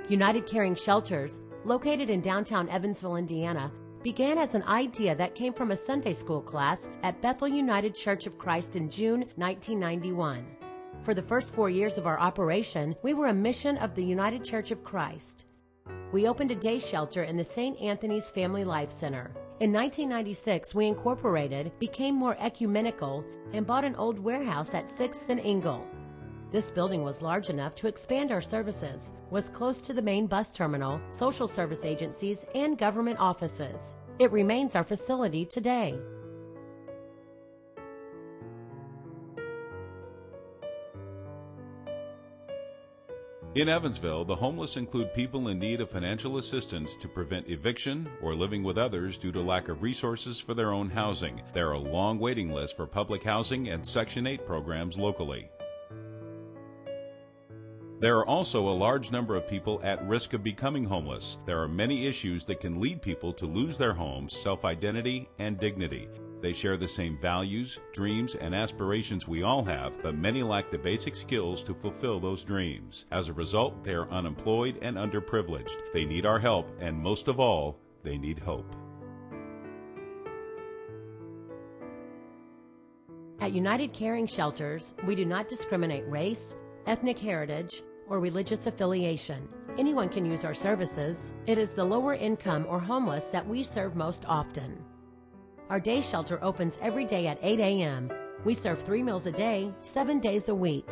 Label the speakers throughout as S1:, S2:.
S1: United Caring Shelters, located in downtown Evansville, Indiana, began as an idea that came from a Sunday school class at Bethel United Church of Christ in June 1991. For the first 4 years of our operation, we were a mission of the United Church of Christ. We opened a day shelter in the St. Anthony's Family Life Center. In 1996, we incorporated, became more ecumenical, and bought an old warehouse at 6th and Ingle. This building was large enough to expand our services, was close to the main bus terminal, social service agencies, and government offices. It remains our facility today.
S2: In Evansville, the homeless include people in need of financial assistance to prevent eviction or living with others due to lack of resources for their own housing. There are a long waiting list for public housing and Section 8 programs locally. There are also a large number of people at risk of becoming homeless. There are many issues that can lead people to lose their homes, self-identity, and dignity. They share the same values, dreams, and aspirations we all have, but many lack the basic skills to fulfill those dreams. As a result, they are unemployed and underprivileged. They need our help, and most of all, they need hope.
S1: At United Caring Shelters, we do not discriminate race, ethnic heritage, or religious affiliation. Anyone can use our services. It is the lower income or homeless that we serve most often. Our day shelter opens every day at 8 a.m. We serve 3 meals a day, 7 days a week.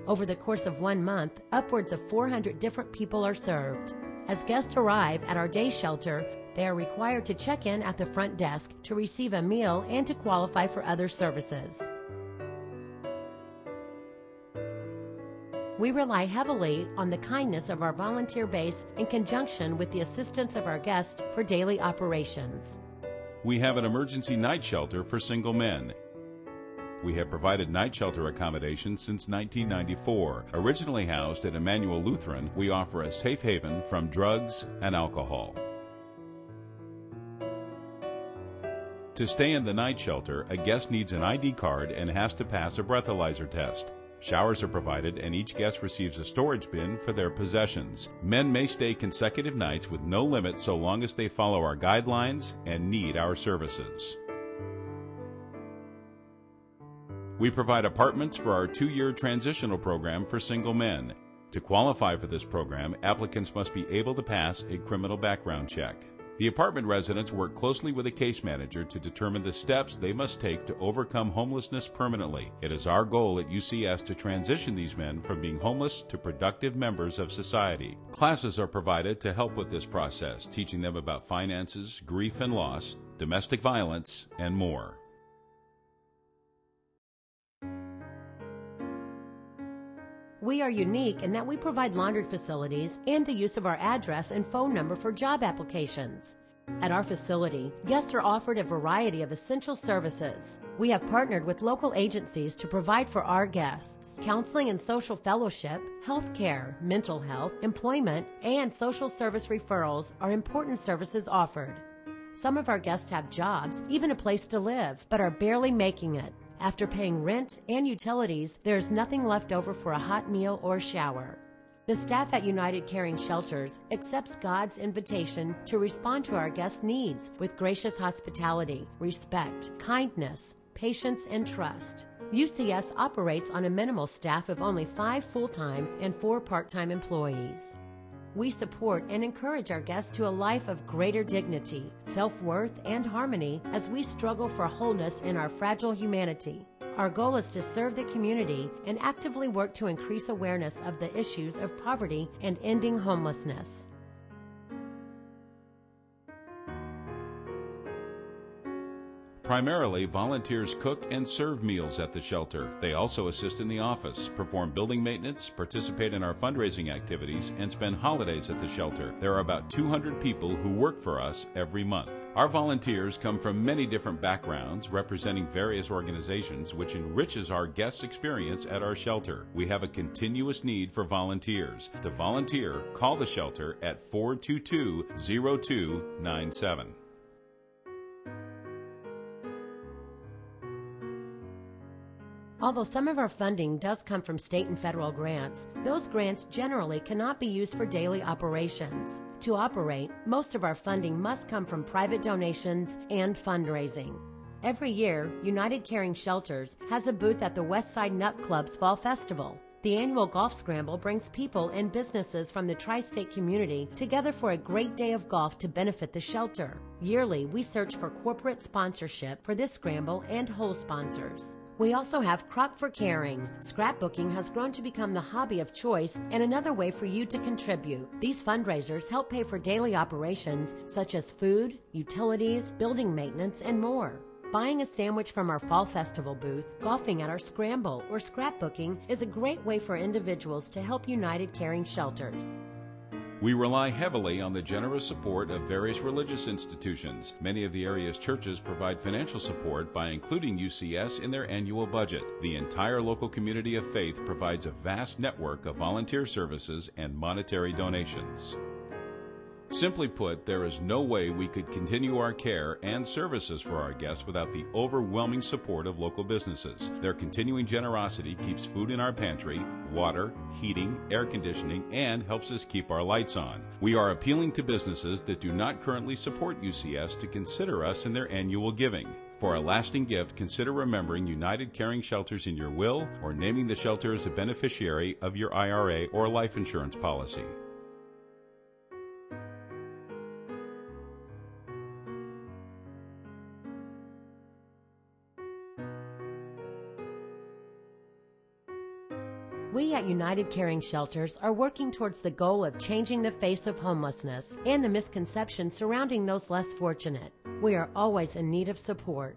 S1: Over the course of 1 month, upwards of 400 different people are served. As guests arrive at our day shelter, they are required to check in at the front desk to receive a meal and to qualify for other services. We rely heavily on the kindness of our volunteer base in conjunction with the assistance of our guests for daily operations.
S2: We have an emergency night shelter for single men. We have provided night shelter accommodation since 1994. Originally housed at Emmanuel Lutheran, we offer a safe haven from drugs and alcohol. To stay in the night shelter, a guest needs an ID card and has to pass a breathalyzer test. Showers are provided and each guest receives a storage bin for their possessions. Men may stay consecutive nights with no limit so long as they follow our guidelines and need our services. We provide apartments for our 2-year transitional program for single men. To qualify for this program, applicants must be able to pass a criminal background check. The apartment residents work closely with a case manager to determine the steps they must take to overcome homelessness permanently. It is our goal at UCS to transition these men from being homeless to productive members of society. Classes are provided to help with this process, teaching them about finances, grief and loss, domestic violence, and more.
S1: We are unique in that we provide laundry facilities and the use of our address and phone number for job applications. At our facility, guests are offered a variety of essential services. We have partnered with local agencies to provide for our guests counseling and social fellowship, health care, mental health, employment, and social service referrals are important services offered. Some of our guests have jobs, even a place to live, but are barely making it. After paying rent and utilities, there is nothing left over for a hot meal or shower. The staff at United Caring Shelters accepts God's invitation to respond to our guests' needs with gracious hospitality, respect, kindness, patience, and trust. UCS operates on a minimal staff of only 5 full-time and 4 part-time employees. We support and encourage our guests to a life of greater dignity, self-worth, and harmony as we struggle for wholeness in our fragile humanity. Our goal is to serve the community and actively work to increase awareness of the issues of poverty and ending homelessness.
S2: Primarily, volunteers cook and serve meals at the shelter. They also assist in the office, perform building maintenance, participate in our fundraising activities, and spend holidays at the shelter. There are about 200 people who work for us every month. Our volunteers come from many different backgrounds, representing various organizations, which enriches our guests' experience at our shelter. We have a continuous need for volunteers. To volunteer, call the shelter at 422-0297.
S1: Although some of our funding does come from state and federal grants, those grants generally cannot be used for daily operations. To operate, most of our funding must come from private donations and fundraising. Every year, United Caring Shelters has a booth at the Westside Nut Club's Fall Festival. The annual golf scramble brings people and businesses from the tri-state community together for a great day of golf to benefit the shelter. Yearly, we search for corporate sponsorship for this scramble and whole sponsors. We also have Crop for Caring. Scrapbooking has grown to become the hobby of choice and another way for you to contribute. These fundraisers help pay for daily operations such as food, utilities, building maintenance, and more. Buying a sandwich from our Fall Festival booth, golfing at our scramble, or scrapbooking is a great way for individuals to help United Caring Shelters.
S2: We rely heavily on the generous support of various religious institutions. Many of the area's churches provide financial support by including UCS in their annual budget. The entire local community of faith provides a vast network of volunteer services and monetary donations. Simply put, there is no way we could continue our care and services for our guests without the overwhelming support of local businesses. Their continuing generosity keeps food in our pantry, water, heating, air conditioning, and helps us keep our lights on. We are appealing to businesses that do not currently support UCS to consider us in their annual giving. For a lasting gift, consider remembering United Caring Shelters in your will or naming the shelter as a beneficiary of your IRA or life insurance policy.
S1: We at United Caring Shelters are working towards the goal of changing the face of homelessness and the misconceptions surrounding those less fortunate. We are always in need of support.